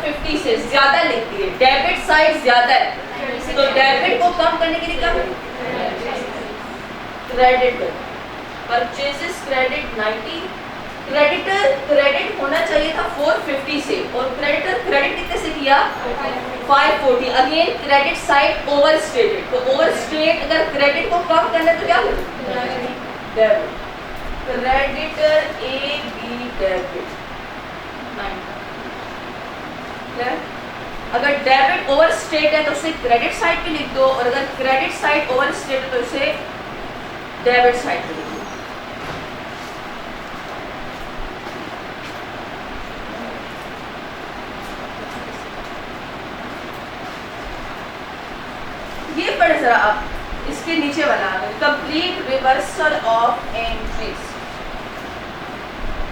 450 से ज्यादा लिखती है, डेबिट साइड ज्यादा है, तो डेबिट को कम करने के लिए क्या करें? क्रेडिट करें। परचेजेस क्रेडिट 90, क्रेडिटर क्रेडिट होना चाहिए था 450 से और क्रेडिटर क्रेडिट कितने से किया? 540। Again credit side overstated, तो ओवर स्टेट अगर क्रेडिट को कम करना है तो क्या करें? Debit. Creditor A B debit 90। अगर डेबिट ओवर स्टेट है तो उसे क्रेडिट साइड पे लिख दो, और अगर क्रेडिट साइड ओवर स्टेट है तो उसे डेबिट साइड पे लिख दो। ये पढ़े जरा आप, इसके नीचे बना complete reversal of entries,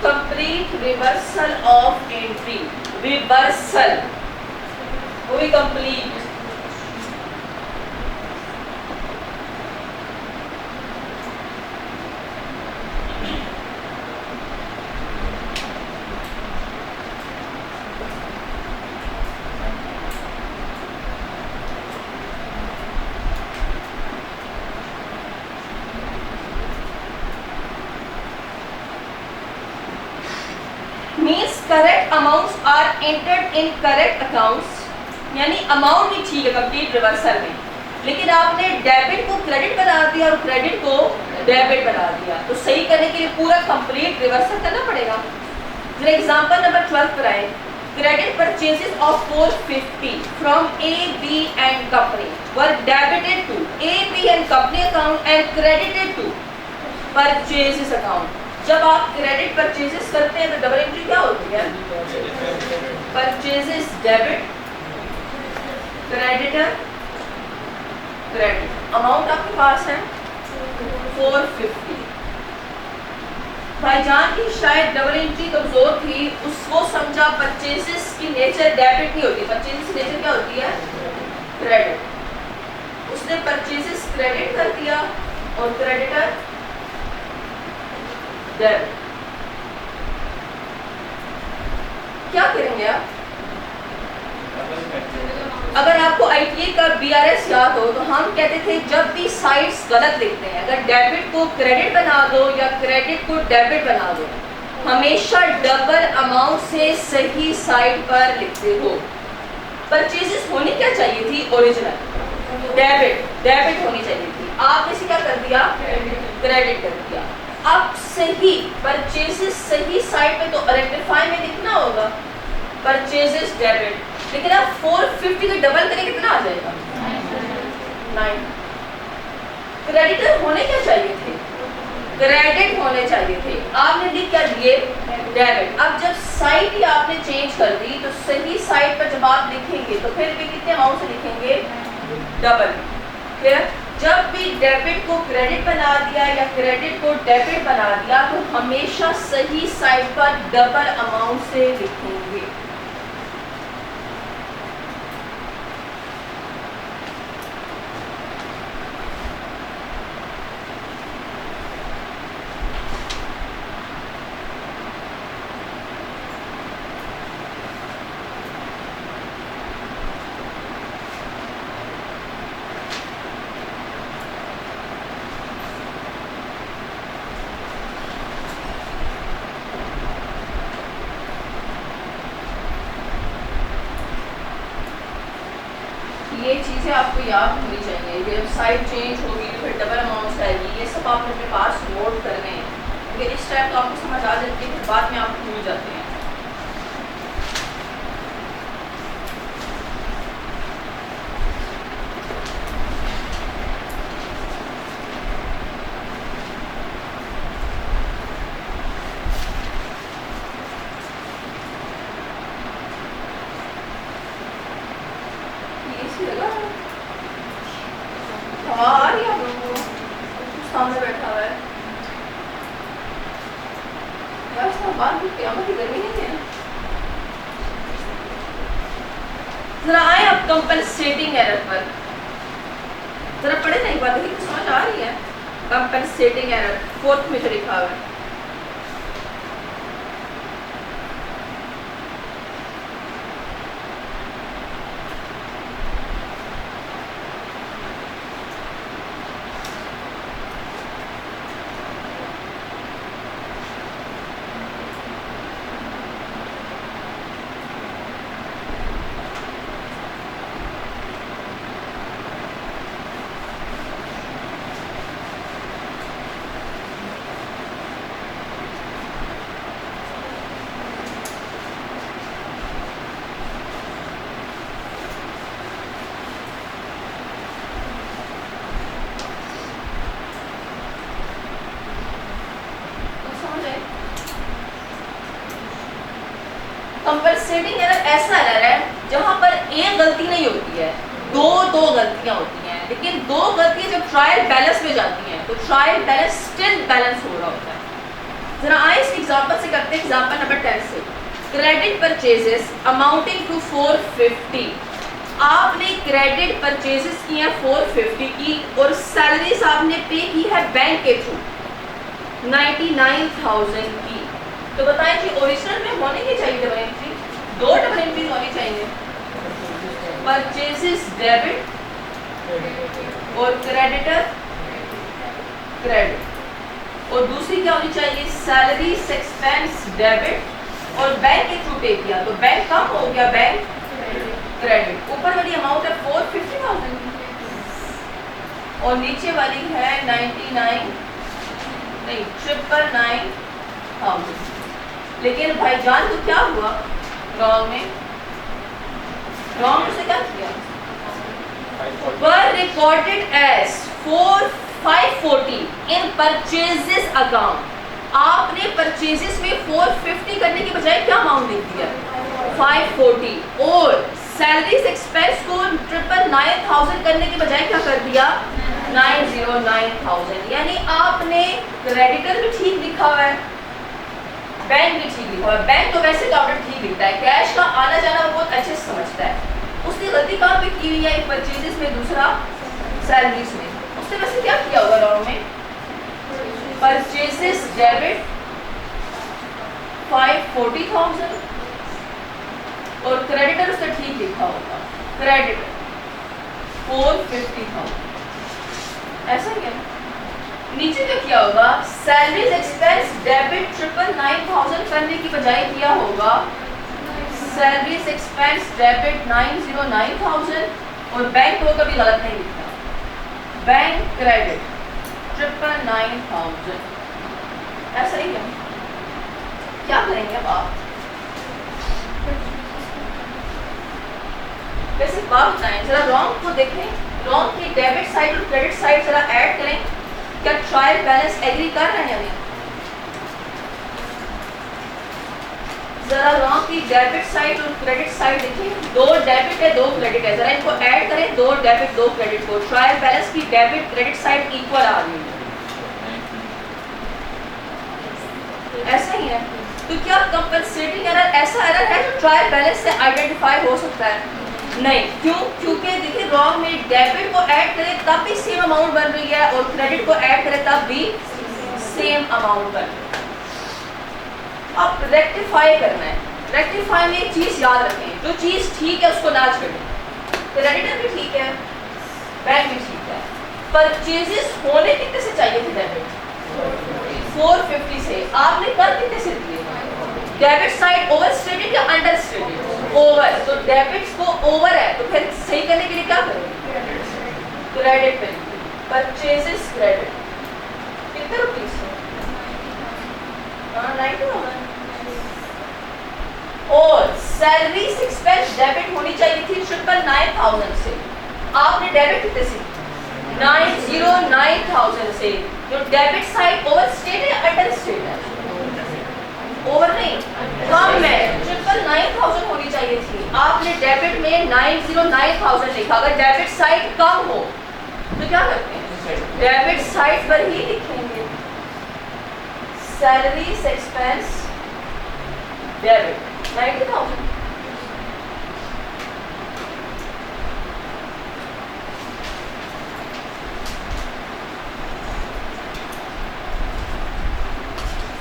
complete reversal of entry, reversal वो भी complete. Correct amounts are entered in correct accounts, यानी अमाउंट भी ठीक है कंप्लीट रिवर्सल में, लेकिन आपने डेबिट को क्रेडिट बना दिया और क्रेडिट को डेबिट बना दिया, तो सही करने के लिए पूरा कंप्लीट रिवर्सल करना पड़ेगा। फिर एग्जांपल नंबर 12 पर आए, credit purchases of 450 from A B and company were debited to A B and company account and credited to purchases account. जब आप क्रेडिट परचेजेस करते हैं तो डबल एंट्री क्या होती है? Purchases debit, creditor credit. Amount आपके पास है 450। भाईजान की शायद डबल एंट्री कमजोर थी, उसको समझा परचेजेस की नेचर डेबिट नहीं होती, परचेजेस की नेचर क्या होती है? क्रेडिट। उसने परचेजेस क्रेडिट कर दिया और क्रेडिटर डेबिट। क्या करेंगे आप? अगर आपको आईटीए का बीआरएस याद हो तो हम कहते थे जब भी साइड्स गलत लिखते हैं, अगर डेबिट को क्रेडिट बना दो या क्रेडिट को डेबिट बना दो, हमेशा डबल अमाउंट से सही साइड पर लिखते हो। परचेजेस होनी क्या चाहिए थी? ओरिजिनल डेबिट होनी चाहिए थी, आपने इसे क्या कर दिया? क्रेडिट कर दिया। अब सही परचेजेस सही साइड पे तो रेक्टिफाई में लिखना होगा परचेजेस डेबिट, लेकिन आप 450 का डबल करें कितना आ जाएगा? 9। क्रेडिटर होने क्या चाहिए थे? क्रेडिट होने चाहिए थे, आपने लिख क्या दिए? डेबिट। अब जब साइड ही आपने चेंज कर दी तो सही साइड पर जब आप लिखेंगे तो फिर भी कितने अमाउंट से लिखेंगे? डबल। फिर जब भी डेबिट को क्रेडिट बना दिया या क्रेडिट को डेबिट बना दिया तो हमेशा सही साइड पर डबल अमाउंट से लिखेंगे। ये चीज़ें आपको याद होनी चाहिए, जब साइड चेंज होगी तो फिर डबल अमाउंट आएगी, ये सब आप अपने पास नोट करने हैं, क्योंकि इस टाइप तो आपको समझ आ जाती है, फिर बाद में आप भूल जाते हैं। सामने बैठा हुआ है यार, सब बात क़यामत की गर्मी नहीं है। जरा आए अब कंपनसेटिंग एरर पर, जरा पढ़े नहीं बात है, समझ आ रही है? कंपनसेटिंग एरर 4th में जो लिखा हुआ है, कंपनसेटिंग एरर ऐसा एरर है जहां पर एक गलती नहीं होती है, दो गलतियां होती हैं, लेकिन दो गलतियां जब ट्रायल बैलेंस में जाती हैं तो ट्रायल बैलेंस स्टिल बैलेंस हो रहा होता है। जरा आए इस एग्जांपल से करते हैं, एग्जांपल नंबर 10 से। क्रेडिट परचेजेस अमाउंटिंग टू 450, आपने क्रेडिट परचेजेस की है 450 की और सैलरीज आपने पे की है बैंक के थ्रू 99,000 की। तो बताएं कि ओरिजिनल में होने की चाहिए डबल एंट्री, दो डबल एंट्री होनी चाहिए, परचेजेस डेबिट और क्रेडिटर क्रेडिट, और दूसरी क्या होनी चाहिए, सैलरी एक्सपेंस डेबिट और बैंक के थ्रू पे किया तो बैंक कम हो गया, बैंक क्रेडिट। ऊपर वाली अमाउंट है 450,000 और नीचे वाली है 9,900,000। लेकिन भाईजान तो क्या हुआ, रॉन्ग में से क्या किया, were recorded as 540 in purchases account. आपने परचेजेस में 450 करने की बजाय क्या अमाउंट लिख दिया, 540, और सैलरीज एक्सपेंस को 999,000 करने की बजाय क्या कर दिया, 909,000। यानी आपने क्रेडिटर भी ठीक लिखा हुआ है, बैंक भी ठीक लिखा हुआ है। बैंक तो वैसे काउंटर ठीक लिखता है, कैश का आना जाना वो बहुत अच्छे से समझता है। उसने गलती कहाँ पे की हुई है, एक परचेजेस में, दूसरा सैलरीज में। उसने वैसे क्या किया होगा रॉन्ग में, परचेजेस डेबिट 540,000 और क्रेडिटर उसने ठीक लिखा होगा, क्रेडिट 450,000। ऐसा क्या नीचे क्या किया होगा, सैलरीज एक्सपेंस डेबिट 999,000 करने की बजाय किया होगा सैलरीज एक्सपेंस डेबिट 909,000 और बैंक को कभी गलत नहीं लिखा, बैंक क्रेडिट 999,000। ऐसा ही है, क्या करेंगे अब आप, वैसे बात बताएं जरा, रॉन्ग को देखें, रॉन्ग की डेबिट साइड और क्रेडिट साइड जरा ऐड करें, क्या ट्रायल बैलेंस एग्री कर रहे हैं या नहीं। जरा रॉन्ग की डेबिट साइड और क्रेडिट साइड देखिए, दो डेबिट है दो क्रेडिट है, जरा इनको ऐड करें, दो डेबिट दो क्रेडिट को, ट्रायल बैलेंस की डेबिट क्रेडिट साइड इक्वल आ रही है, ऐसा ही है। तो क्या कंपनसेटिंग एरर ऐसा एरर है जो ट्रायल बैलेंस से आइडेंटिफाई हो सकता है, नहीं, क्यों, क्योंकि देखिए रॉन्ग में डेबिट को ऐड करें तब भी सेम अमाउंट बन रही है और क्रेडिट को ऐड करें तब भी सेम अमाउंट बन रही है। अब रेक्टिफाई करना है, रेक्टिफाई में एक चीज याद रखें, जो चीज ठीक है उसको ना छोड़ें, क्रेडिटर भी ठीक है, बैंक भी ठीक है। परचेजेस होने कितने से चाहिए थे डेबिट, 450 से, आपने कर कितने से दिए, डेबिट साइड ओवर स्टेटेड या अंडर स्टेटेड, ओवर, तो डेबिट्स को ओवर है तो फिर सही करने के लिए क्या करें, क्रेडिट पे, परचेजेस क्रेडिट कितने रुपीस, 90,000। और सैलरी एक्सपेंस डेबिट होनी चाहिए थी 999,000 से, आपने डेबिट कितने से, 909,000 से, जो डेबिट साइड ओवर स्टेट है अंडर स्टेट है, ओवर नहीं, कम है, 999,000 होनी चाहिए थी, आपने डेबिट में 909,000 लिखा। अगर डेबिट साइड कम हो तो क्या करते हैं, डेबिट साइड पर ही लिखेंगे salary expense debit 90,000।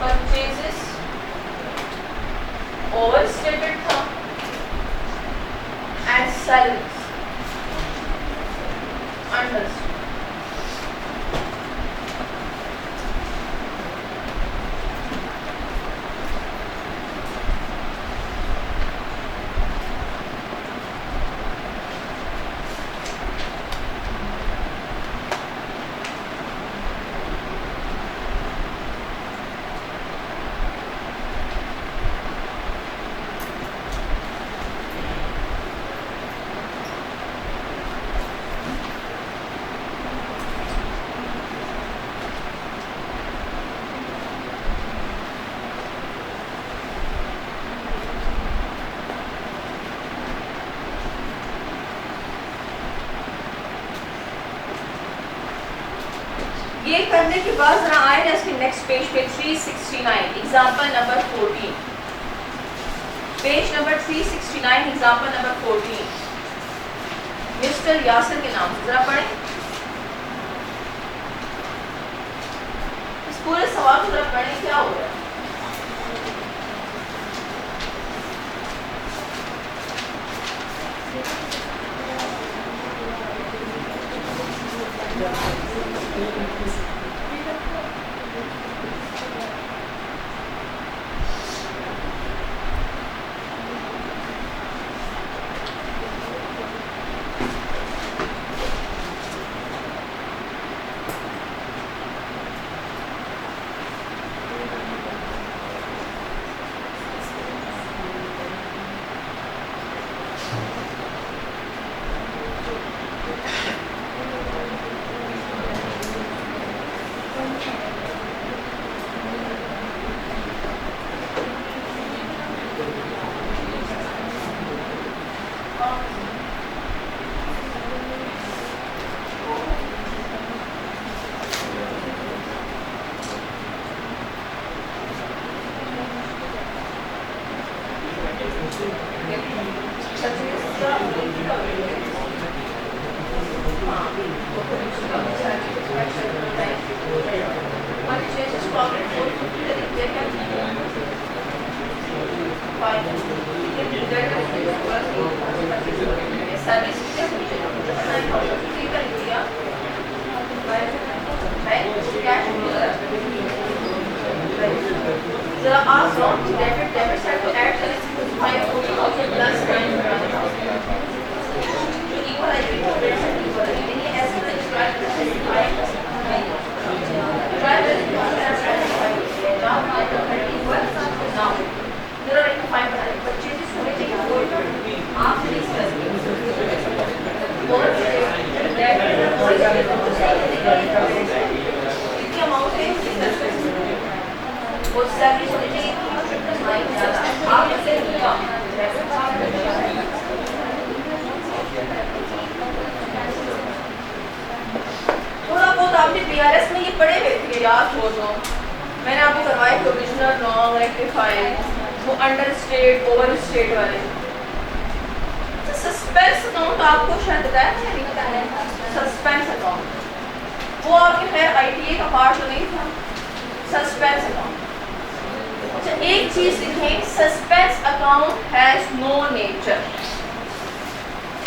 Purchases overstated था एंड सैलरीज अंडरस्टेटेड। ये करने के बाद जरा आए ना इसके नेक्स्ट पेज पे 369 example number 14, page number 369 example number 14 mister Yasir के नाम से जरा पढ़ें इस पूरे सवाल को, जरा पढ़ें क्या हो रहा है। जरा आप डेबिट साइड को ऐड करें 540,000 प्लस 9,000 इक्वल है, इक्वल है, यानी ऐसे में ट्राई करते हैं 5 ट्राई करते हैं जहां इक्वल नाउ जरा एक 5 बनाएं, पर चेंजेस होने चाहिए वो आप प्लीज करें और डेबिट इतनी अमाउंट है वो सैलरी होनी चाहिए आप इसे थोड़ा बहुत आपने बीआरएस में ये पढ़े हुए थे याद हो तो मैंने आपको करवाए प्रोविजनल नॉन रेक्टिफाइड वो अंडर स्टेट ओवर स्टेट वाले सस्पेंस अकाउंट आपको शायद बताया है नहीं बताया सस्पेंस अकाउंट वो आपके खैर आईटीए का पार्ट तो नहीं था सस्पेंस अकाउंट। अच्छा एक चीज लिखें suspense account has no nature.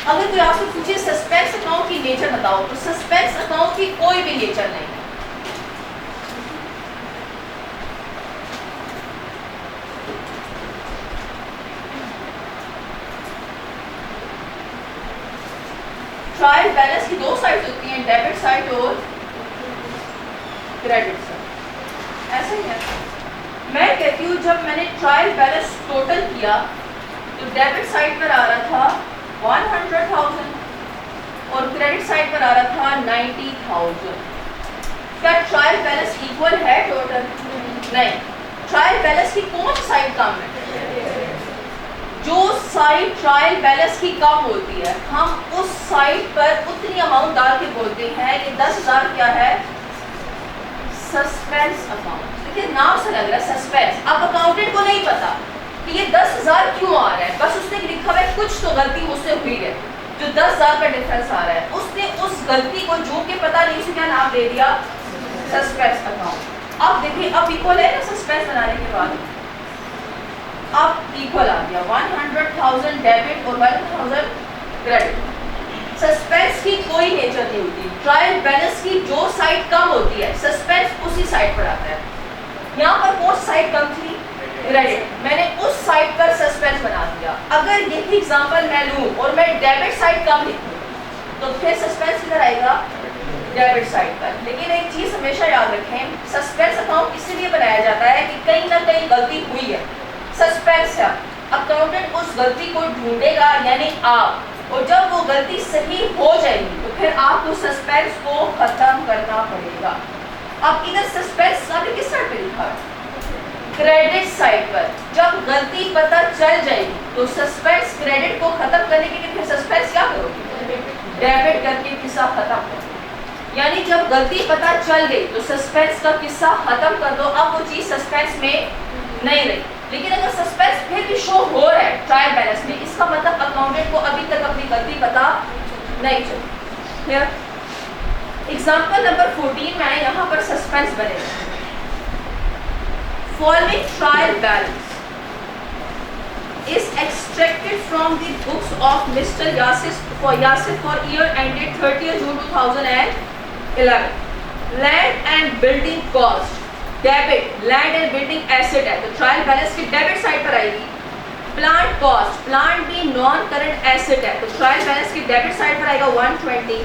अगर कोई आपसे पूछे सस्पेंस अकाउंट की नेचर बताओ तो सस्पेंस अकाउंट की कोई भी नेचर नहीं है। ट्रायल बैलेंस की दो साइड होती हैं, डेबिट साइड और क्रेडिट साइड। ऐसे ही है मैं कहती हूँ जब मैंने ट्रायल बैलेंस टोटल किया तो डेबिट साइड पर आ रहा था 100,000 और क्रेडिट साइड पर आ रहा था 90,000। क्या ट्रायल बैलेंस इक्वल है टोटल? नहीं। ट्रायल बैलेंस की कौन सी साइड कम है? जो साइड ट्रायल बैलेंस की कम होती है हम उस साइड पर उतनी अमाउंट डाल के बोलते हैं कि 10,000 क्या है सस्पेंस अकाउंट। देखिए नाम से लग रहा है सस्पेंस। अब अकाउंटेंट को नहीं पता कि ये 10,000 क्यों आ रहा है, बस उसने लिखा हुआ है कुछ तो गलती मुझसे हुई है जो 10,000 का डिफरेंस आ रहा है। उसने उस गलती को जो कि पता नहीं उसे क्या नाम दे दिया सस्पेंस अकाउंट। अब देखिए अब इक्वल है ना सस्पेंस बनाने के बाद अब इक्वल आ गया 100,000 डेबिट और 1,000 क्रेडिट। सस्पेंस की कोई नेचर नहीं होती। ट्रायल बैलेंस की जो साइड कम होती है सस्पेंस उसी साइड पर आता है। यहाँ पर कौन साइड कम थी? क्रेडिट। मैंने उस साइड पर सस्पेंस बना दिया। अगर यही एग्जांपल मैं लूं और मैं डेबिट साइड कम लिखूं तो फिर सस्पेंस किधर आएगा? डेबिट साइड पर। लेकिन एक चीज हमेशा याद रखें सस्पेंस अकाउंट इसलिए बनाया जाता है कि कहीं ना कहीं गलती हुई है। सस्पेंस है अकाउंटेंट उस गलती को ढूंढेगा यानी आप, और जब वो गलती सही हो जाएगी तो फिर आपको सस्पेंस को खत्म करना पड़ेगा। अब इधर सस्पेंस आपने किस साइड पे लिखा है? क्रेडिट साइड पर। जब गलती पता चल जाएगी तो सस्पेंस क्रेडिट को खत्म करने के लिए फिर सस्पेंस क्या करोगे? डेबिट करके किस्सा खत्म करो। यानी जब गलती पता चल गई तो सस्पेंस का किस्सा खत्म कर दो, अब वो चीज़ सस्पेंस में नहीं रही। लेकिन अगर सस्पेंस फिर भी शो हो रहा है ट्रायल बैलेंस में, इसका मतलब अकाउंटेंट को अभी तक अपनी गलती पता नहीं चली। क्लियर? एग्जाम्पल नंबर 14 में आए, यहाँ पर सस्पेंस बनेगा। Following trial balance is extracted from the books of Mr. Yasif for year ended 30th June 2011. Land and building cost debit, land and building asset है तो ट्रायल बैलेंस की debit side पर आएगी। प्लांट कॉस्ट, प्लांट भी non current asset है तो trial balance की debit side पर आएगा 120।